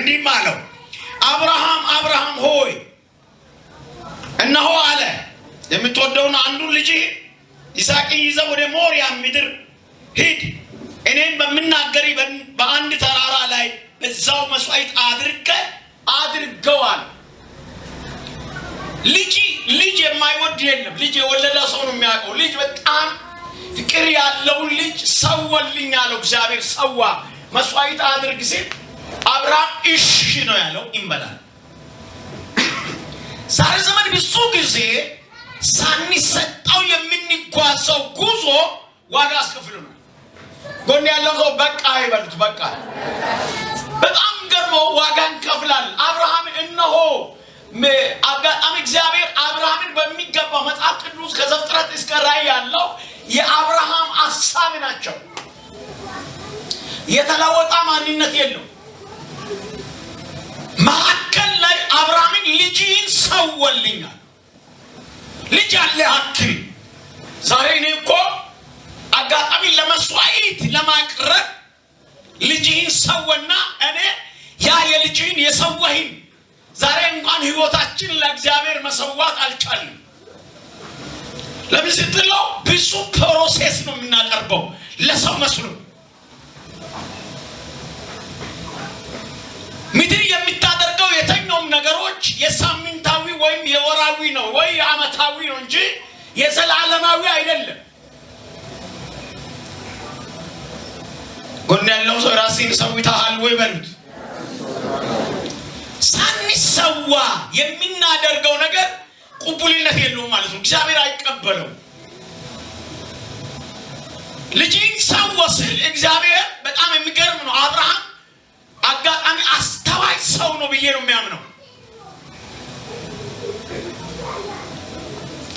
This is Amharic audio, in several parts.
እንዲህ አለው አብርሃም አብርሃም ሆይ እነሆ አለ የምትወደውን አንዱን ልጅ ይስሐቅን ይዘህ ወደ ሞሪያ ምድር ሂድ እኔን በሚናገር በአንድ ተራራ ላይ በዛው መስዋዕት አድርገዋል ልጅ የማይወድ የለም ልጅ የወለደ ሰው ነው የሚያውቀው ልጅ በጣም ፍቅር ያለው ልጅ ሰወልኝ አለው እግዚአብሔር ሰዋ መስዋዕት አድርግ ሲል አብርሃም እሺ ነው ያለው ይመላል ዛሬ ዘመን ብዙ ጊዜ ሳንሰጣው የምንጓዘው ጉዞ ዋጋ አስከፍሎናል ጎን ያለው ሰው በቃ ይበሉት በቃ በጣም ገርሞ ዋጋን ከፍላል አብርሃም እነሆ አጋጣሚ እግዚአብሔር አብርሃምን በሚገባ መጽሐፍ ቅዱስ ከዘፍጥረት እስከ ራዕይ ያለው የአብርሃም ሐሳብ ናቸው የተለወጠ ማንነት የለው ማዕከል ላይ አብርሃምን ልጅን ሰወልኛል ልጅ አለ አክል ዛሬ እኔ እኮ አጋጣሚ ለመስዋዕት ለማቅረብ ልጅን ሰወና እኔ ያ የልጅን የሰዋህን ዛሬ እንኳን ህይወታችን ለእግዚአብሔር መሰዋት አልቻልንም ለምን ስትለው ብዙ ፕሮሰስ ነው የምናቀርበው ለሰው መስሎ ምድር የምታደርገው የተኛውም ነገሮች የሳምንታዊ ወይም የወራዊ ነው ወይ የዓመታዊ ነው እንጂ የዘላለማዊ አይደለም ጎን ያለው ሰው ራስን ሰውታል ወይ በሉት ሳንሰዋ የምናደርገው ነገር ቁቡልነት የለውም ማለት ነው እግዚአብሔር አይቀበለው ልጅን ሰወስል እግዚአብሔር በጣም የሚገርም ነው አብርሃም አጋጣሚ አስተዋይ ሰው ነው ብዬ ነው የሚያምነው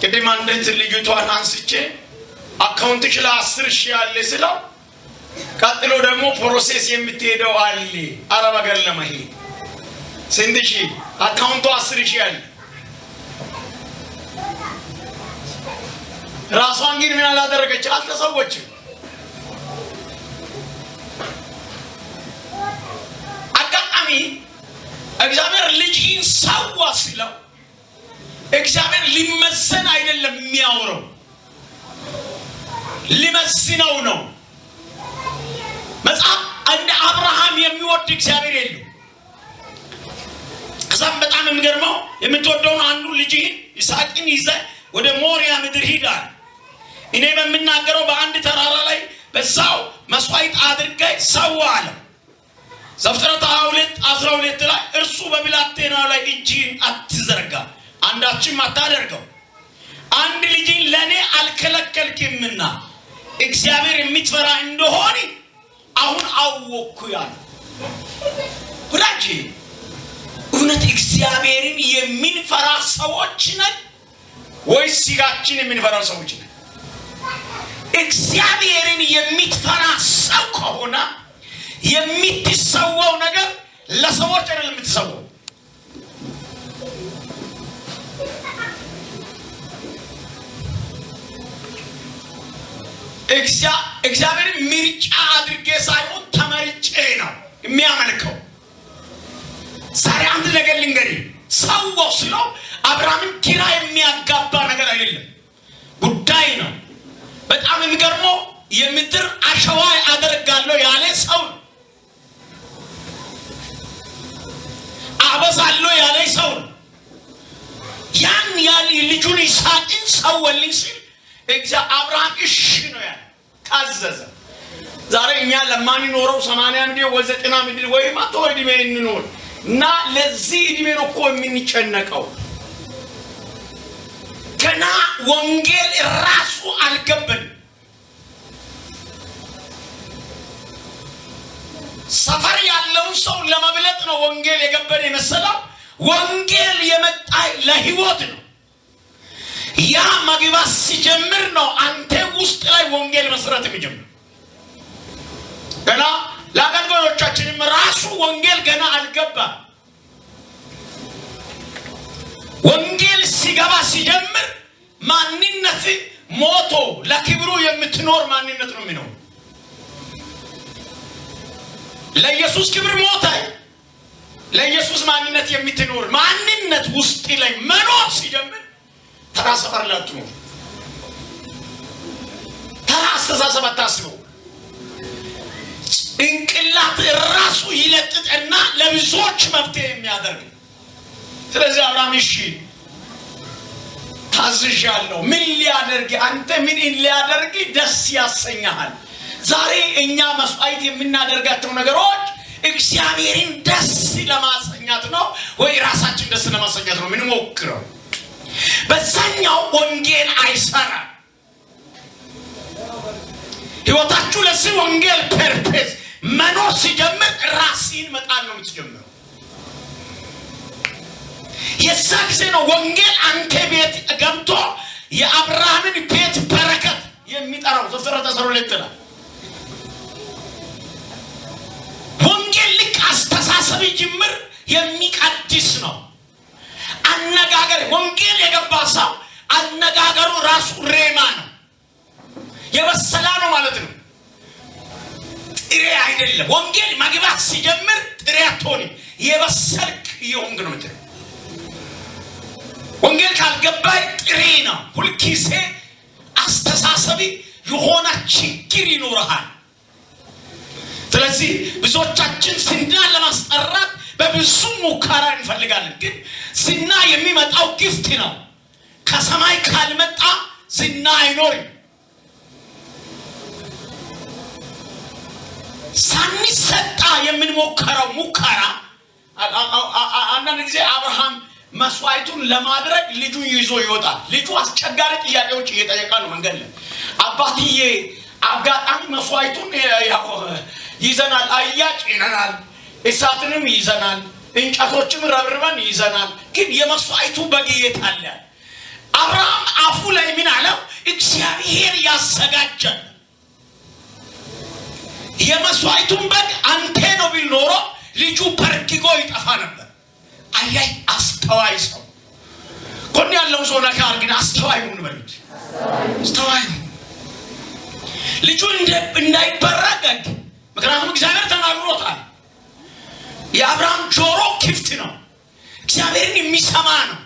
ቅድም አንዲት ልጅቷን አንስቼ አካውንትሽ ላይ 10,000 ያለ ስለው ቀጥሎ ደግሞ ፕሮሰስ የምትሄደው አለ አረብ ሀገር ለመሄድ ስንት ሺህ አካውንቱ 10,000 ያለ ራሷን ግን ምን አላደረገች አልተሰወችም አጋጣሚ እግዚአብሔር ልጅን ሰዋ ሲለው እግዚአብሔር ሊመዘን አይደለም የሚያወራው ሊመዝነው ነው መጽሐፍ እንደ አብርሃም የሚወድ እግዚአብሔር የለም ከዛም በጣም የሚገርመው የምትወደውን አንዱ ልጅ ይስሐቅን ይዘህ ወደ ሞሪያ ምድር ሂዳል እኔ በሚናገረው በአንድ ተራራ ላይ በዛው መስዋዕት አድርገህ ሰዋ አለ ዘፍጥረት 22:12 ላይ እርሱ በብላቴናው ላይ እጅን አትዘርጋ አንዳችም አታደርገው አንድ ልጅን ለኔ አልከለከልክምና እግዚአብሔር የሚትፈራ እንደሆነ አሁን አወኩ ያለ ወዳጄ እውነት እግዚአብሔርን የምንፈራ ሰዎች ነን ወይስ ስጋችን የምንፈራ ሰዎች ነን እግዚአብሔርን የሚትፈራ ሰው ከሆነ የምትሰዋው ነገር ለሰዎች አይደለም የምትሰዋው እግዚአብሔር ምርጫ አድርጌ ሳይሆን ተመርጬ ነው የሚያመልከው ዛሬ አንድ ነገር ልንገርህ ሰው ስለው አብርሃምን ግራ የሚያጋባ ነገር አይደለም ጉዳይ ነው በጣም የሚገርመው የምድር አሸዋ አደርጋለሁ ያለ ሰው አበዛለሁ ያለ ሰው ያን ልጁን ይስሐቅን ሰወልኝ ሲል አብርሃም እሺ ነው ያለ ታዘዘ ዛሬ እኛ ለማንኖረው 80 ሚሊዮን ወይ 90 ሚሊዮን ወይ 100 ዕድሜ እንኖር እና ለዚህ ዕድሜ ነው እኮ የምንጨነቀው ገና ወንጌል ራሱ አልገባን ሰፈር ያለው ሰው ለመብለጥ ነው ወንጌል የገባን የመሰለው ወንጌል የመጣ ለህይወት ነው ያ ማግባት ሲጀምር ነው አንተ ውስጥ ላይ ወንጌል መስራት የሚጀምር ገና ለአገልጋዮቻችንም ራሱ ወንጌል ገና አልገባ ወንጌል ሲገባ ሲጀምር ማንነት ሞቶ ለክብሩ የምትኖር ማንነት ነው የሚኖር ለኢየሱስ ክብር ሞተ ለኢየሱስ ማንነት የምትኖር ማንነት ውስጥ ላይ መኖር ሲጀምር ተራ ሰፈር ላይ አትኖር። ተራ አስተሳሰብ አታስበው። እንቅላት ራሱ ይለጥጥና ለብዙዎች መፍትሄ የሚያደርግ። ስለዚህ አብርሃም እሺ ታዝዣለሁ። ምን ሊያደርግ አንተ ምን ሊያደርግ ደስ ያሰኛሃል? ዛሬ እኛ መስዋዕት የምናደርጋቸው ነገሮች እግዚአብሔርን ደስ ለማሰኘት ነው ወይ ራሳችን ደስ ለማሰኘት ነው? ምን ሞክረው። በዛኛው ወንጌል አይሰራም። ህይወታችሁ ለዚህ ወንጌል ፐርፐዝ መኖር ሲጀምር ራስን መጣል ነው የምትጀምረው። የዛ ጊዜ ነው ወንጌል አንተ ቤት ገብቶ የአብርሃምን ቤት በረከት የሚጠራው። ዘፍጥረት 12 ላይ ወንጌል ልክ አስተሳሰብ ጅምር የሚቀድስ ነው። አነጋገር ወንጌል የገባ ሰው አነጋገሩ ራሱ ሬማ ነው፣ የበሰላ ነው ማለት ነው። ጥሬ አይደለም። ወንጌል መግባት ሲጀምር ጥሬ አትሆንም፣ የበሰልክ የሆንክ ነው ማለት ነው። ወንጌል ካልገባይ ጥሬ ነው። ሁልጊዜ አስተሳሰብ የሆነ ችግር ይኖርሃል። ስለዚህ ብዙዎቻችን ዝና ለማስጠራት በብዙ ሙከራ እንፈልጋለን። ግን ዝና የሚመጣው ጊፍት ነው። ከሰማይ ካልመጣ ዝና አይኖርም። ሳንሰጣ የምንሞከረው ሙከራ አንዳንድ ጊዜ አብርሃም መስዋዕቱን ለማድረግ ልጁን ይዞ ይወጣል። ልጁ አስቸጋሪ ጥያቄዎች እየጠየቀ ነው መንገድ ላይ። አባትዬ አጋጣሚ መስዋዕቱን ይዘናል፣ አያጭ ይነናል፣ እሳትንም ይዘናል፣ እንጨቶችም ረብርበን ይዘናል፣ ግን የመስዋዕቱ በግ የት አለ? አብርሃም አፉ ላይ ምን አለው? እግዚአብሔር ያዘጋጃል። የመስዋዕቱን በግ አንተ ነው ቢል ኖሮ ልጁ በርግጎ ይጠፋ ነበር። አያይ አስተዋይ ሰው ጎን ያለው ሰው ነካር ግን አስተዋይ ሆነ በሉት። አስተዋይ ልጁ እንዳይበረገግ ምክንያቱም እግዚአብሔር ተናግሮታል። የአብርሃም ጆሮ ክፍት ነው፣ እግዚአብሔርን የሚሰማ ነው።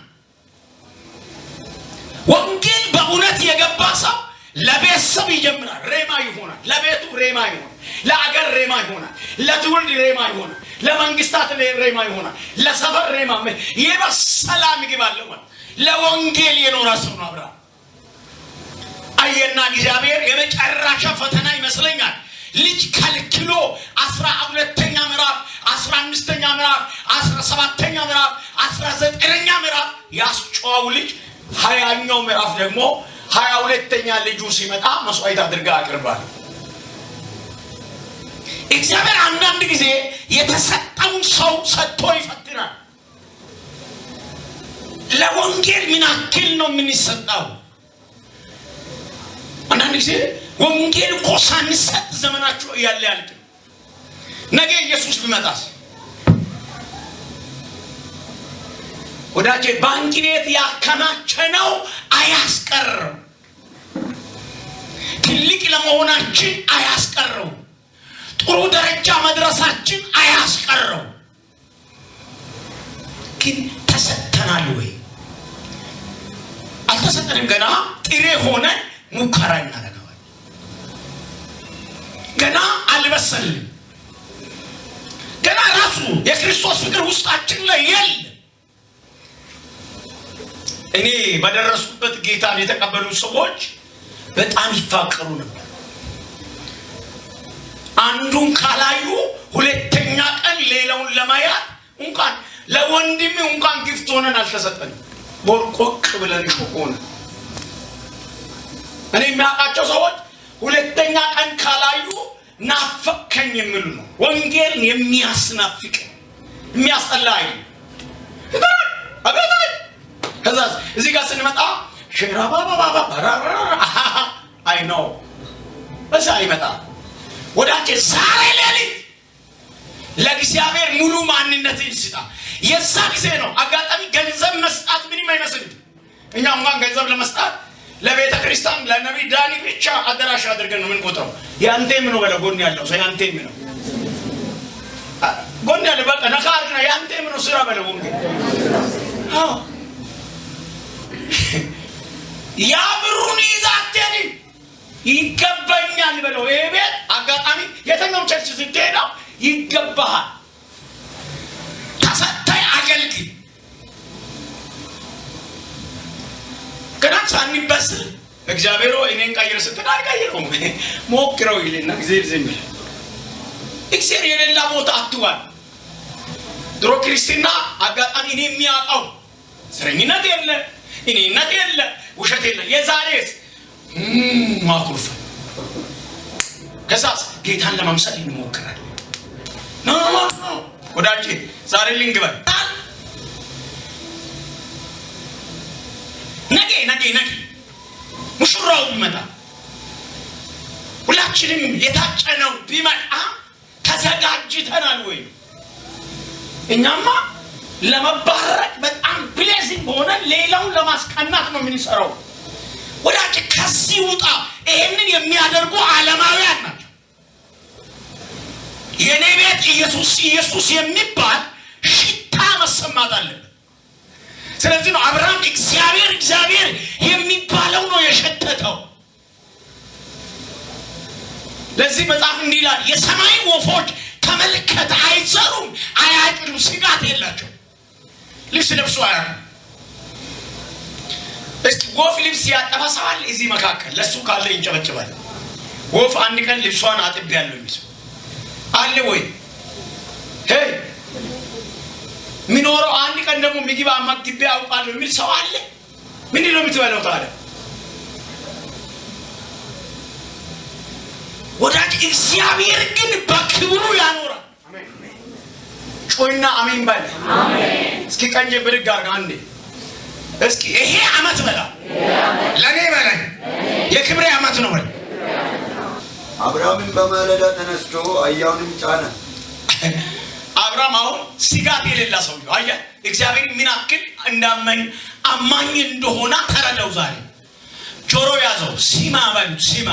ወንጌል በእውነት የገባ ሰው ለቤተሰብ ይጀምራል፣ ሬማ ይሆናል። ለቤቱ ሬማ ይሆናል፣ ለአገር ሬማ ይሆናል፣ ለትውልድ ሬማ ይሆናል፣ ለመንግስታት ሬማ ይሆናል፣ ለሰፈር ሬማ የበሰላ ምግብ አለው። ለወንጌል የኖረ ሰው ነው አብርሃም። አየና እግዚአብሔር የመጨረሻ ፈተና ይመስለኛል ልጅ ከልክሎ 12ኛ ምዕራፍ 15ኛ ምዕራፍ 17ኛ ምዕራፍ 19ኛ ምዕራፍ ያስጨዋው ልጅ 20ኛው ምዕራፍ ደግሞ 22ኛ ልጁ ሲመጣ መስዋዕት አድርጋ አቅርባል። እግዚአብሔር አንዳንድ ጊዜ የተሰጠውን ሰው ሰጥቶ ይፈትናል። ለወንጌል ምን ያክል ነው የምንሰጠው? አንዳንድ ጊዜ ወንጌል እኮ ሳንሰጥ ዘመናችሁ እያለ ያልቅ። ነገ ኢየሱስ ቢመጣስ? ወዳጄ ባንክ ቤት ያከማቸነው አያስቀርም። ትልቅ ለመሆናችን አያስቀርም። ጥሩ ደረጃ መድረሳችን አያስቀርም። ግን ተሰጥተናል ወይ? አልተሰጠንም። ገና ጥሬ ሆነ ሙከራ እናደርጋለን። ገና አልበሰልንም። ገና ራሱ የክርስቶስ ፍቅር ውስጣችን ላይ የለም። እኔ በደረሱበት ጌታን የተቀበሉ ሰዎች በጣም ይፋቀሩ ነበር። አንዱን ካላዩ ሁለተኛ ቀን ሌላውን ለማያት እንኳን ለወንድም እንኳን ግፍት ሆነን አልተሰጠንም። ቦርቆቅ ብለን ሾቆን። እኔ የሚያውቃቸው ሰዎች ሁለተኛ ቀን ካላዩ ናፈከኝ የሚሉ ነው። ወንጌል የሚያስናፍቅ የሚያስጠላ አይደል? አገታይ ከዛ እዚህ ጋር ስንመጣ ሸራባባባ አይ ነው እዛ አይመጣ። ወዳጄ ዛሬ ሌሊት ለእግዚአብሔር ሙሉ ማንነትን ስጣ። የዛ ጊዜ ነው። አጋጣሚ ገንዘብ መስጣት ምንም አይመስልም። እኛ እንኳን ገንዘብ ለመስጣት ለቤተ ክርስቲያን ለነብይ ዳኒ ብቻ አደራሽ አድርገን ነው የምንቆጥረው። ያንተም ነው በለ ጎን ያለው ሰው ያንተም ነው። ጎን ያለው በቃ ነካር ነው ያንተም ስራ በለው ወንጌል ያ ብሩን ይዛተኒ ይገባኛል በለው። ይሄ ቤት አጋጣሚ የተኛው ቸርች ስትሄድ ይገባሃል ተሰጣይ አገልግል ከናንስ አንበስ እግዚአብሔር ወይ እኔን ቀይር ስትል አይቀይረውም ሞክረው ይልና እግዚአብሔር ዝም ይላል። እግዚአብሔር የሌላ ቦታ አትዋል። ድሮ ክርስትና አጋጣሚ እኔ የሚያውቀው ስረኝነት የለ እኔነት የለ ውሸት የለ። የዛሬስ ማኩርፍ ከዛስ ጌታን ለማምሰል እንሞክራለን። ኖ ወዳጄ ዛሬ ልንግባል ነገ ሙሽራው ቢመጣ ሁላችንም የታጨነው ቢመጣ ተዘጋጅተናል ወይ? እኛማ ለመባረክ በጣም ብሌሲንግ ሆነ ሌላውን ለማስቀናት ነው የምንሰራው። ወዳጅ ከዚህ ውጣ። ይሄንን የሚያደርጉ ዓለማውያን ናቸው። የኔ ቤት ኢየሱስ የሚባል ሽታ መሰማት አለበት። ስለዚህ ነው አብርሃም እግዚአብሔር የሚባለው ነው የሸተተው። ለዚህ መጽሐፍ እንዲህ ይላል የሰማይ ወፎች ተመልከት አይዘሩም አያጭዱም ስጋት የላቸው ልብስ ለብሶ አያውቁም። እስቲ ወፍ ልብስ ያጠባ ሰው አለ እዚህ መካከል? ለሱ ካለ ይንጨበጨባል። ወፍ አንድ ቀን ልብሷን አጥቤያለሁ የሚል አለ ወይ? ሄይ ሚኖረው አንድ ቀን ደግሞ ምግብ አመግቤ አውቃለሁ የሚል ሰው አለ? ምንድን ነው የምትበለው ታዲያ? ወዳጅ እግዚአብሔር ግን በክብሩ ያኖራል። ጮይና አሜን በል። እስኪ ቀኝ ብድግ አድርግ አንዴ። እስኪ ይሄ ዓመት በላ ለኔ በለኝ የክብሬ ዓመት ነው በል። አብርሃምን በማለዳ ተነስቶ አህያውንም ጫነ። አብርሃም አሁን ስጋት የሌላ ሰው ነው። አየህ እግዚአብሔር ምን ያክል አማኝ እንደሆነ ተረዳው። ዛሬ ጆሮ ያዘው። ሲማ በሉት ሲማ።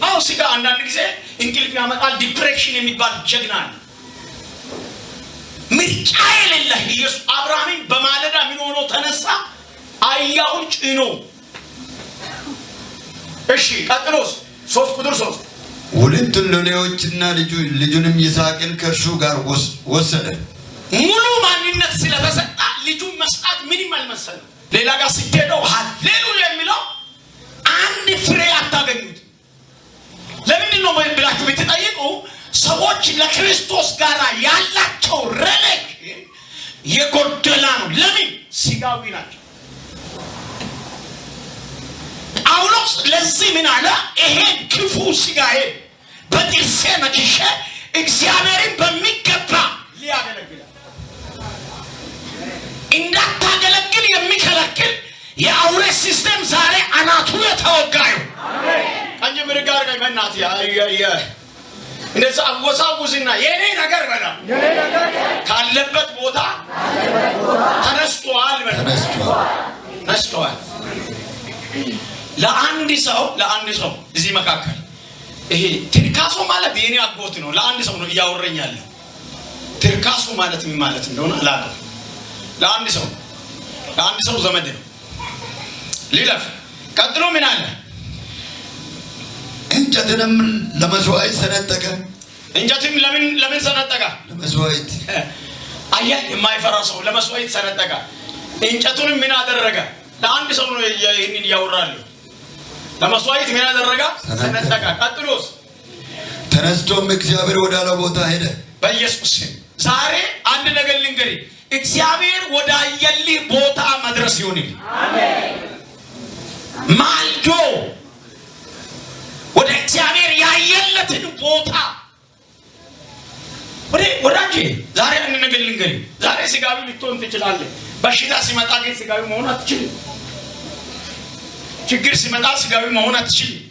አው ሲጋ አንዳንድ ጊዜ እንቅልፍ ያመጣል። ዲፕሬሽን የሚባል ጀግና ነው። ምርጫ የሌለው ኢየሱስ አብርሃምን በማለዳ ምን ሆኖ ተነሳ? አህያውን ጭኖ። እሺ ቀጥሎስ 3 ሁለቱን ሎሌዎችና ልጁንም ይስሐቅን ከእርሱ ጋር ወሰደ። ሙሉ ማንነት ስለተሰጣ ልጁን መስጣት ምንም አልመሰለም። ሌላ ጋር ስትሄደው ሃሌሉያ የሚለው አንድ ፍሬ አታገኙት። ለምንድን ነው ብላችሁ ብትጠይቁ ሰዎች ለክርስቶስ ጋር ያላቸው ሪሌሽን የጎደላ ነው። ለምን? ስጋዊ ናቸው። ጳውሎስ ለዚህ ምን አለ? ይሄ ክፉ ስጋዬ በጥርሴ መክሼ እግዚአብሔርን በሚገባ ሊያገለግል እንዳታገለግል የሚከለክል የአውሬ ሲስተም ዛሬ አናቱ የተወጋዩ አንጀ ምርጋር ጋር በእናት እንደዛ አወሳውስና የኔ ነገር በላ ካለበት ቦታ ተነስቷል። ለአንድ ሰው እዚህ መካከል ይሄ ትርካሶ ማለት የኔ አጎት ነው። ለአንድ ሰው ነው እያወረኛል። ትርካሶ ማለት ምን ማለት እንደሆነ አላውቅም። ለአንድ ሰው ዘመድ ነው። ሊለፍ ቀጥሎ ምን አለ? እንጨትንም ለመስዋዕት ሰነጠቀ። እንጨትም ለምን ሰነጠቀ? ለመስዋዕት። አየህ የማይፈራ ሰው ለመስዋዕት ሰነጠቀ። እንጨቱንም ምን አደረገ? ለአንድ ሰው ነው ይሄንን ያወራል። ለመስዋዕት ምን አደረገ? ሰነጠቀ። ቀጥሎስ? ተነስቶም እግዚአብሔር ወዳለው ቦታ ሄደ። በኢየሱስ ዛሬ አንድ ነገር ልንገርህ፣ እግዚአብሔር ወዳየልህ ቦታ መድረስ ይሁንልህ። አሜን። ማልዶ ወደ እግዚአብሔር ያየለትን ቦታ ወዳጄ ዛሬ አንድ ነገር ልንገርህ። ዛሬ ስጋዊ ልትሆን ትችላለህ። በሽታ ሲመጣ ግን ስጋዊ መሆን አትችልም። ችግር ሲመጣ ስጋዊ መሆን አትችልም።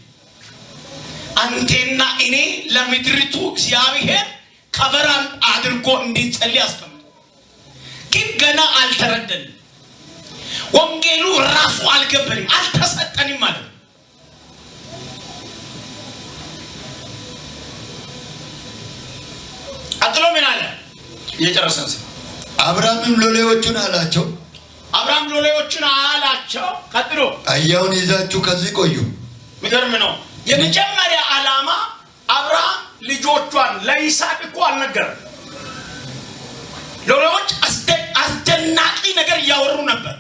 አንተና እኔ ለምድሪቱ እግዚአብሔር ከበራን አድርጎ እንድንጸልይ አስቀምጦ ግን ገና አልተረዳንም። ወንጌሉ ራሱ አልገበንም፣ አልተሰጠንም ማለት ነው። አጥሎ ምን አለ? እየጨረሰን አብርሃምም ሎሌዎቹን አላቸው ቀጥሎ አህያውን ይዛችሁ ከዚህ ቆዩ። ምገርም ነው። የመጀመሪያ ዓላማ አብርሃም ልጆቿን ለይስሐቅ እኮ አልነገረም። ሎሌዎች አስደናቂ ነገር እያወሩ ነበር።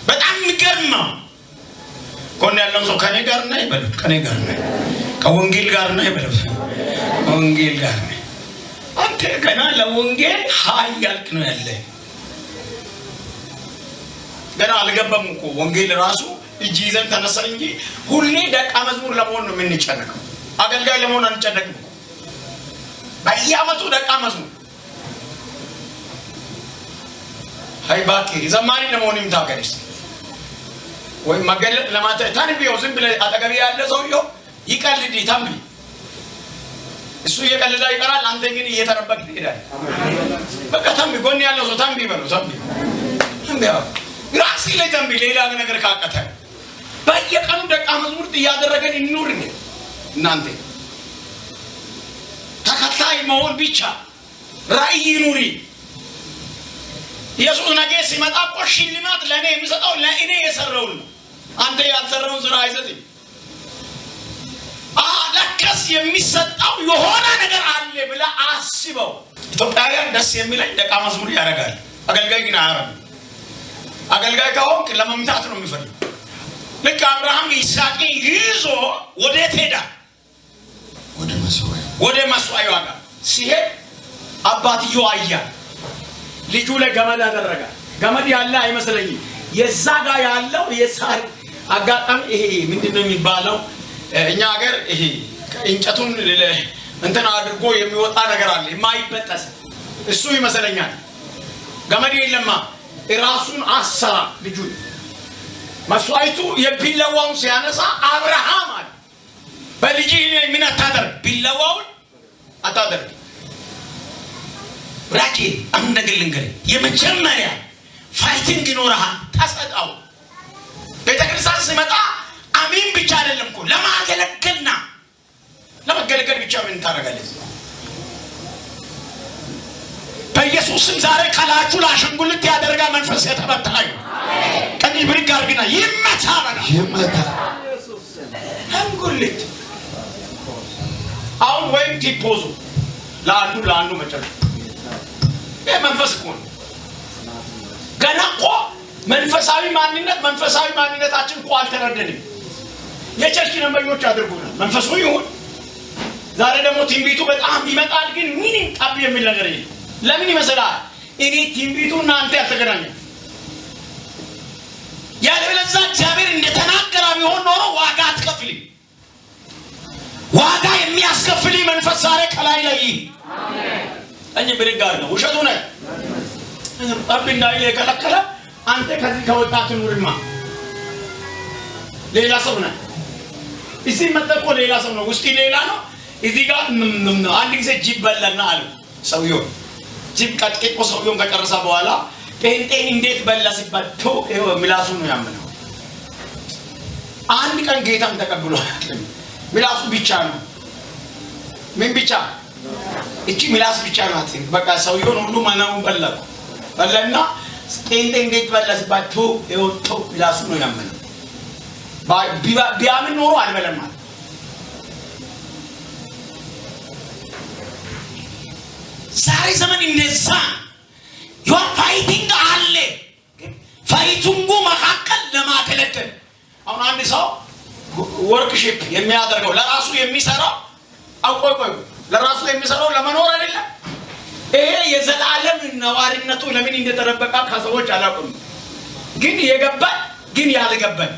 በጣም የሚገርም ነው። ኮን ያለው ሰው ከኔ ጋር ነኝ በሉት። ከኔ ጋር ነኝ፣ ከወንጌል ጋር ነኝ በሉት። ከወንጌል ጋር ነኝ። አንተ ገና ለወንጌል ሃይ ያልክ ነው ያለ። ገና አልገባም እኮ ወንጌል ራሱ እጅ ይዘን ተነሳ እንጂ ሁሌ ደቀ መዝሙር ለመሆን ነው የምንጨነቀው። አገልጋይ ለመሆን አንጨነቅም። በየዓመቱ ደቀ መዝሙር ሃይ ባቂ ዘማሪ ለመሆን ይምታገርስ ወይ ማገለጥ ለማታ ታንቢው ዝም ብለ አጠገብ ያለ ሰውየው ይቀልድ ታምቢ እሱ እየቀለዳ ይቀራል። አንተ ግን እየተረበክ ትሄዳለህ። በቃ ታምቢ ጎን ያለው ሰው ታምቢ በለው። ታምቢ ራስ ላይ ታምቢ ሌላ ነገር ካቀተ በየቀኑ ደቀ መዝሙር እያደረገን ይኑር እንዴ እናንተ ተከታይ መሆን ብቻ ራእይ ይኑሪ። ኢየሱስ ነገ ሲመጣ ሽልማት ለኔ የሚሰጠው ለእኔ የሰራው ነው። አንተ ያልሰራውን ስራ አይሰጥም። ለከስ የሚሰጠው የሆነ ነገር አለ ብለ አስበው። ኢትዮጵያውያን ደስ የሚለኝ ደቀ መዝሙር ያደርጋል። አገልጋይ ግን አያረግም። አገልጋይ ከሆንክ ለመምታት ነው የሚፈልግ። ልክ አብርሃም ይስሐቅን ይዞ ወዴት ሄዳ? ወደ መስዋዕቱ ጋር ሲሄድ አባትየው አያ ልጁ ላይ ገመድ አደረጋ። ገመድ ያለ አይመስለኝም። የዛ ጋር ያለው የሳር አጋጣሚ ይሄ ምንድነው የሚባለው? እኛ ሀገር ይሄ እንጨቱን እንትን አድርጎ የሚወጣ ነገር አለ የማይበጠስ እሱ ይመስለኛል። ገመድ የለማ ራሱን አሰራ ልጁ መስዋዕቱ የቢላዋውን ሲያነሳ አብርሃም አለ በልጅ ምን አታደርግ ቢላዋውን አታደርግ ራቂ አንደግልንገር የመጀመሪያ ፋይቲንግ ይኖርሃል። ተሰጣው ቤተክርስቲያን ሲመጣ አሜን ብቻ አይደለም እኮ ለማገለገልና ለማገለገል ብቻ ምን ታረጋለህ? በኢየሱስም ዛሬ ካላችሁ ላሽንጉልት ያደርጋ መንፈስ የተበታዩ ቀኝ ብሪክ አርግና ይመታ በላ ይመታ አንጉልት አሁን ወይም ቲፖዙ ለአንዱ መጨረሻ መንፈስ እኮ ነው። ገና እኮ መንፈሳዊ ማንነታችን እኮ አልተረደንም። የቸርች ነምበኞች አድርጉናል። መንፈሱ ይሁን ዛሬ ደግሞ ትንቢቱ በጣም ይመጣል፣ ግን ምንም ጠብ የሚል ነገር የለም። ለምን ይመስላል? እኔ ትንቢቱ እናንተ ያልተገናኘ ያለበለዚያ እግዚአብሔር እንደተናገረ ቢሆን ኖሮ ዋጋ አትከፍልም። ዋጋ የሚያስከፍል መንፈስ ዛሬ ከላይ ላይ አሜን እኔ ብርጋር ነው ውሸቱ ነው። ጠብ እንዳይል የከለከለ አንተ ከዚህ ከወጣት ኑርማ ሌላ ሰው ነህ። እዚህ መጥቶ ሌላ ሰው ነው፣ ውስጥ ሌላ ነው። እዚህ ጋር አንድ ጊዜ ጅብ በላና አለ ሰውየው። ጅብ ቀጥቅጦ ሰውየውን ከጨረሰ በኋላ ጴንጤን እንዴት በላ ሲባል ምላሱ ነው ያመነው። አንድ ቀን ጌታን ተቀብሏል። ምላሱ ብቻ ነው። ምን ብቻ? እቺ ምላስ ብቻ ናት። በቃ ሰውየውን ሁሉ ማናውን በላና ጴንጤን እንዴት በላ ሲባል ምላሱ ነው ያመነው። ቢያምን ኖሮ አልበለም ማለት ዛሬ ዘመን እንደዛ ዩ ፋይቲንግ አለ። ፋይቱንጉ መካከል ለማከለከል አሁን አንድ ሰው ወርክሺፕ የሚያደርገው ለራሱ የሚሰራው ቆይ ለራሱ የሚሰራው ለመኖር አይደለም። ይሄ የዘላለም ነዋሪነቱ ለምን እንደተረበቃ ከሰዎች አላውቅም። ግን የገባን ግን ያልገባን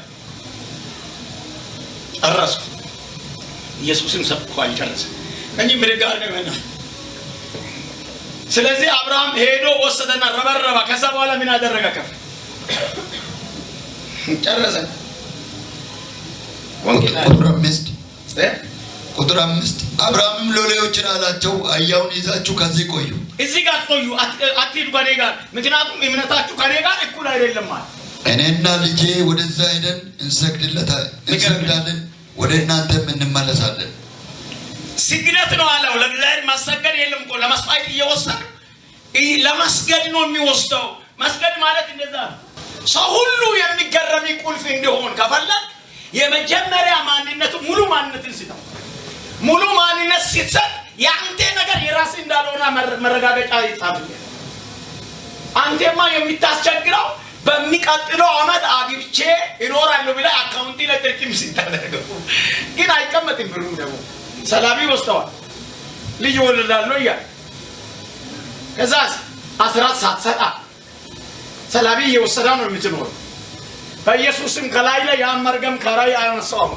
አራስኩ ኢየሱስን ሰብኳል ጨረሰ እንጂ ምድጋር ነው። ስለዚህ አብርሃም ሄዶ ወሰደና ረበረባ። ከዛ በኋላ ምን አደረገ? ከፍ ጨረሰ። ቁጥር 5 አብርሃምም ሎሌዎችን አላቸው አህያውን ይዛችሁ ከዚህ ቆዩ። እዚህ ጋር ቆዩ፣ አትሂዱ ከኔ ጋር፣ ምክንያቱም እምነታችሁ ከኔ ጋር እኩል አይደለም ማለት። እኔና ልጄ ወደዛ ሄደን እንሰግዳለን፣ ወደ እናንተም እንመለሳለን። ስግደት ነው አለው። ለእግዚአብሔር ማሰገድ የለም እኮ ለመስዋዕት እየወሰደ ለመስገድ ነው የሚወስደው። መስገድ ማለት እንደዛ ነው። ሰው ሁሉ የሚገረም ቁልፍ እንዲሆን ከፈለግ የመጀመሪያ ማንነቱ ሙሉ ማንነትን ሲተው ሙሉ ማንነት ሲሰጥ ያንተ ነገር የራስ እንዳልሆነ መረጋገጫ ይጻፍልህ። አንተማ የሚታስቸግረው በሚቀጥለው አመት አግብቼ እኖራለሁ ብለህ አካውንት ላይ ጥርቅም ሲታደርገው ግን አይቀመጥም። ብሩ ደግሞ ሰላቢ ወስደዋል ልጅ ወልዳለሁ እያለ ከዛስ አስራት ሳትሰጣ ሰላቢ እየወሰዳ ነው የምትኖረው። በኢየሱስም ከላይ ላይ ያን መርገም ከራይ አያነሳውም።